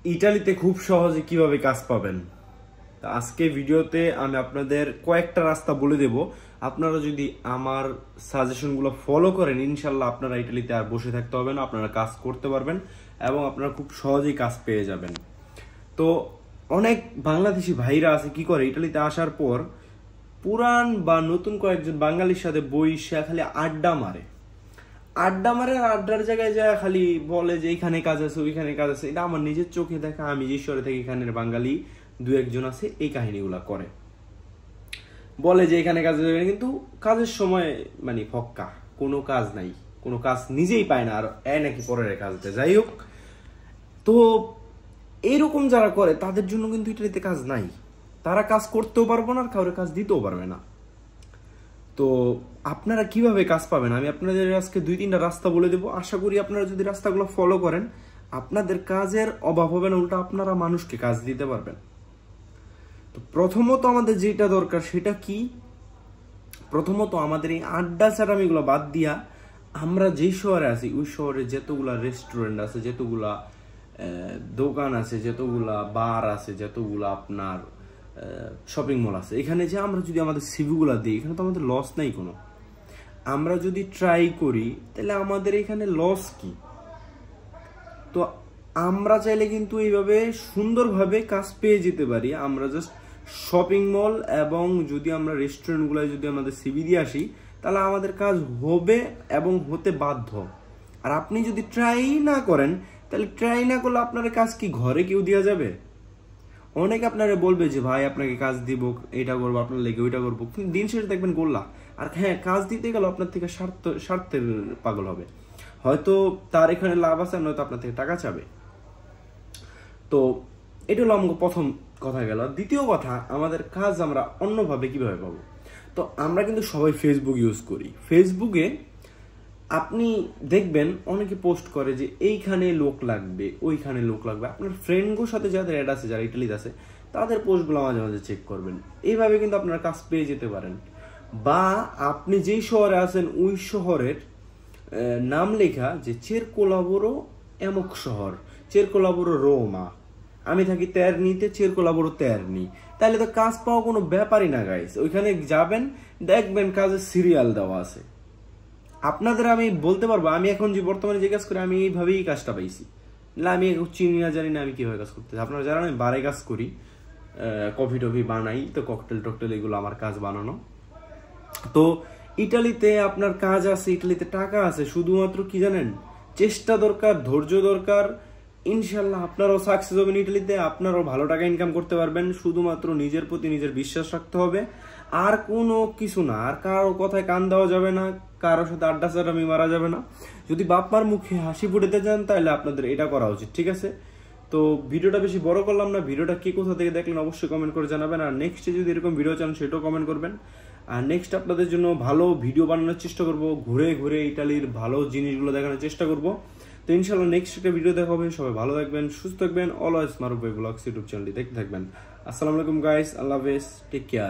ইতালিতে খুব সহজে কিভাবে কাজ পাবেন আজকে ভিডিওতে আমি আপনাদের কয়েকটা রাস্তা বলে দেব। আপনারা যদি আমার সাজেশনগুলো ফলো করেন ইনশাআল্লাহ আপনারা ইতালিতে আর বসে থাকতে হবে না, আপনারা কাজ করতে পারবেন এবং আপনারা খুব সহজেই কাজ পেয়ে যাবেন। তো অনেক বাংলাদেশি ভাইরা আছে কি করে, ইতালিতে আসার পর পুরান বা নতুন কয়েকজন বাঙালির সাথে বইসা খালি আড্ডা মারে আর আড্ডার জায়গায় যায় খালি বলে যে এইখানে কাজ আছে ওইখানে কাজ আছে। এটা আমার নিজের চোখে দেখা, আমি যে শহরে থেকে এখানের বাঙালি দু একজন আছে এই কাহিনীগুলা করে, বলে যে এখানে কাজ আছে, কিন্তু কাজের সময় মানে ফক্কা, কোনো কাজ নাই, কোনো কাজ নিজেই পায় না আর নাকি পরের কাজ দেয়। যাই হোক, তো এইরকম যারা করে তাদের জন্য কিন্তু ইটালিতে কাজ নাই, তারা কাজ করতেও পারবো না আর কাউরে কাজ দিতেও পারবে না। তো আপনারা কিভাবে কাজ পাবেন আমি আপনাদের আজকে 2-3টা রাস্তা বলে দেবো। আশা করি আপনারা যদি রাস্তাগুলো ফলো করেন আপনাদের কাজের অভাব হবে না, উল্টা আপনারা মানুষকে কাজ দিতে পারবেন। তো প্রথমত আমাদের যেটা দরকার সেটা কি, প্রথমত আমাদের এই আড্ডা চাটামিগুলো বাদ দিয়া আমরা যেই শহরে আছি ওই শহরে যতগুলা রেস্টুরেন্ট আছে, যতগুলা দোকান আছে, যতগুলা বার আছে, যতগুলা আপনার শপিং মল আছে, এখানে যে আমরা যদি আমাদের সিভিগুলা দিই এখানে তো আমাদের লস নাই কোনো। আমরা যদি ট্রাই করি তাহলে আমাদের এখানে লস কি? তো আমরা চাইলে কিন্তু এইভাবে সুন্দরভাবে কাজ পেয়ে যেতে পারি। আমরা জাস্ট শপিং মল এবং যদি আমরা রেস্টুরেন্টগুলোয় যদি আমাদের সিভি দিয়ে আসি তাহলে আমাদের কাজ হবে এবং হতে বাধ্য। আর আপনি যদি ট্রাই না করেন তাহলে ট্রাই না করলে আপনার কাজ কি ঘরে কেউ দেওয়া যাবে? অনেকে আপনারা বলবে যে ভাই আপনাকে কাজ দিব, এটা করবো আপনার লেগে ওইটা করবো, কিন্তু দিন শেষে দেখবেন গোল্লা। আর হ্যাঁ, কাজ দিতে গেলে আপনার থেকে স্বার্থের পাগল হবে, হয়তো তার এখানে লাভ আছে নয়তো আপনার থেকে টাকা চাবে। তো এটা হলো আমাকে প্রথম কথা গেল। দ্বিতীয় কথা, আমাদের কাজ আমরা অন্যভাবে কিভাবে পাবো। তো আমরা কিন্তু সবাই ফেসবুক ইউজ করি। ফেসবুকে আপনি দেখবেন অনেকে পোস্ট করে যে এইখানে লোক লাগবে ওইখানে লোক লাগবে। আপনার ফ্রেন্ডগুলোর সাথে যাদের অ্যাড আছে, যারা ইটালিতে আছে, তাদের পোস্টগুলো মাঝে মাঝে চেক করবেন। এইভাবে কিন্তু আপনারা কাজ পেয়ে যেতে পারেন। বা আপনি যেই শহরে আছেন ওই শহরের নাম লেখা যে চেরকোলাবোরো এমক শহর, চেরকোলাবোরো রোমা, আমি থাকি তেরনিতে, চেরকোলাবোরো তেরনি, তাহলে তো কাজ পাওয়া কোনো ব্যাপারই না গাইস। ওইখানে যাবেন দেখবেন কাজের সিরিয়াল দেওয়া আছে। আপনাদের আমি বলতে পারবো, আমি এখন যে বর্তমানে যে কাজ করি আমি এইভাবেই কাজটা পাইছি, না আমি চিনি না জানি না আমি কিভাবে কাজ করতেছি। আপনারা জানেন আমি বারে কাজ করি, কফি টফি বানাই, তো ককটেল টকটেল এগুলো আমার কাজ বানানো। তো ইটালিতে আপনার কাজ আছে, ইটালিতে টাকা আছে, শুধুমাত্র কি জানেন, চেষ্টা দরকার, ধৈর্য দরকার। ইনশাল্লাহ আপনারাও সাকসেস হবেন ইটালিতে, আপনারাও ভালো টাকা ইনকাম করতে পারবেন। শুধুমাত্র নিজের প্রতি নিজের বিশ্বাস রাখতে হবে, আর কোনো কিছু না। আর কারো কথায় কান দেওয়া যাবে না, কারোর সাথে আড্ডা চাটামি মারা যাবে না। যদি বাপমার মুখে হাসি ফুটাতে চান তাহলে আপনাদের এটা করা উচিত, ঠিক আছে? তো ভিডিওটা বেশি বড় করলাম না, ভিডিওটা কে কোথা থেকে দেখলেন অবশ্যই কমেন্ট করে জানাবেন। আর নেক্সটে যদি এরকম ভিডিও চান সেটাও কমেন্ট করবেন। আর নেক্সট আপনাদের জন্য ভালো ভিডিও বানানোর চেষ্টা করব, ঘুরে ঘুরে ইটালির ভালো জিনিসগুলো দেখানোর চেষ্টা করব। তো ইনশাআল্লাহ নেক্সট একটা ভিডিও দেখা হবে। সবাই ভালো থাকবেন, সুস্থ থাকবেন। অলওয়েজ মারুফ ভাই ব্লগস ইউটিউব চ্যানেলটি দেখতে থাকবেন। আসসালামু আলাইকুম গাইস, আল্লাহ হাফেজ, টেক কেয়ার।